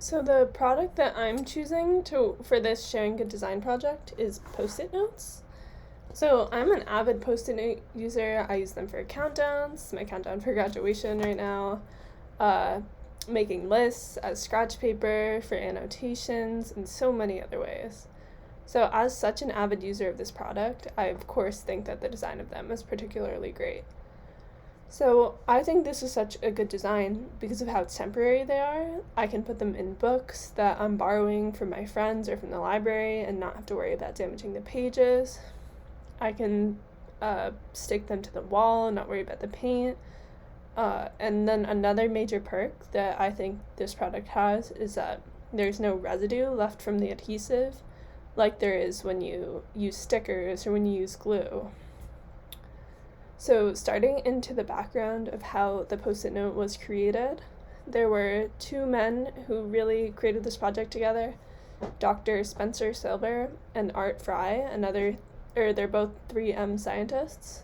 So the product that I'm choosing for this Sharing Good Design project is Post-it notes. So I'm an avid Post-it note user. I use them for countdowns, my countdown for graduation right now, uh, making lists as scratch paper for annotations, and so many other ways. So as such an avid user of this product, I of course think that the design of them is particularly great. So I think this is such a good design because of how temporary they are. I can put them in books that I'm borrowing from my friends or from the library and not have to worry about damaging the pages. I can stick them to the wall and not worry about the paint. And then another major perk that I think this product has is that there's no residue left from the adhesive like there is when you use stickers or when you use glue. So starting into the background of how the Post-it note was created, there were two men who really created this project together, Dr. Spencer Silver and Art Fry, they're both 3M scientists.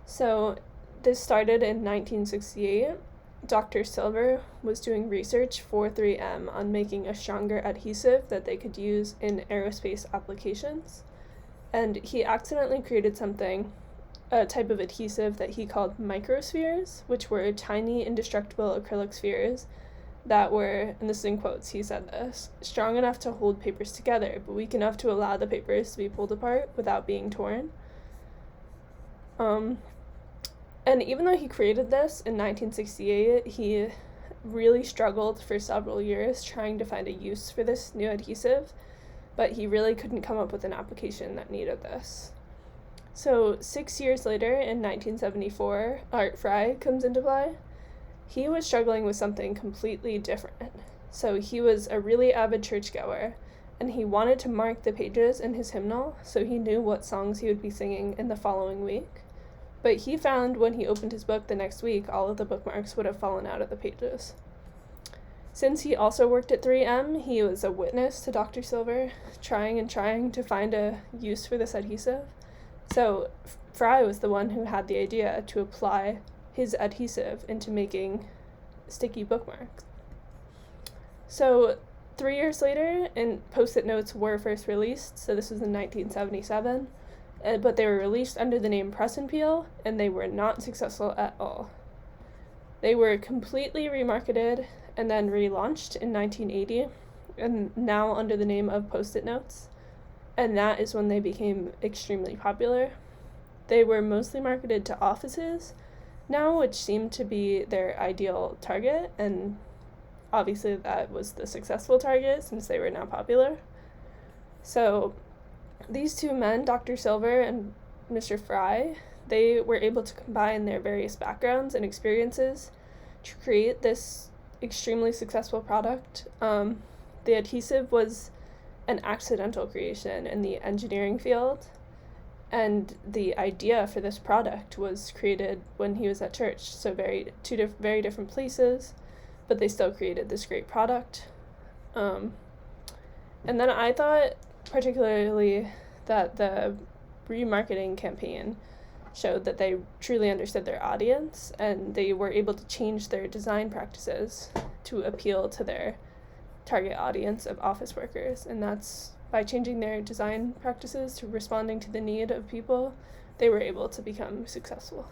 So this started in 1968. Dr. Silver was doing research for 3M on making a stronger adhesive that they could use in aerospace applications. And he accidentally created a type of adhesive that he called microspheres, which were tiny indestructible acrylic spheres that were, and this is in quotes, he said this, strong enough to hold papers together, but weak enough to allow the papers to be pulled apart without being torn. And even though he created this in 1968, he really struggled for several years trying to find a use for this new adhesive, but he really couldn't come up with an application that needed this. So 6 years later, in 1974, Art Fry comes into play. He was struggling with something completely different. So he was a really avid churchgoer, and he wanted to mark the pages in his hymnal so he knew what songs he would be singing in the following week. But he found when he opened his book the next week, all of the bookmarks would have fallen out of the pages. Since he also worked at 3M, he was a witness to Dr. Silver, trying to find a use for this adhesive. So Fry was the one who had the idea to apply his adhesive into making sticky bookmarks. So 3 years later, Post-it notes were first released, so this was in 1977, but they were released under the name Press and Peel, and they were not successful at all. They were completely remarketed and then relaunched in 1980, and now under the name of Post-it notes. And that is when they became extremely popular. They were mostly marketed to offices now, which seemed to be their ideal target, and obviously that was the successful target since they were now popular. So these two men, Dr. Silver and Mr. Fry, they were able to combine their various backgrounds and experiences to create this extremely successful product. The adhesive was an accidental creation in the engineering field, and the idea for this product was created when he was at church, so very different places, but they still created this great product. And then I thought particularly that the remarketing campaign showed that they truly understood their audience, and they were able to change their design practices to appeal to their target audience of office workers, and that's by changing their design practices to responding to the need of people, they were able to become successful.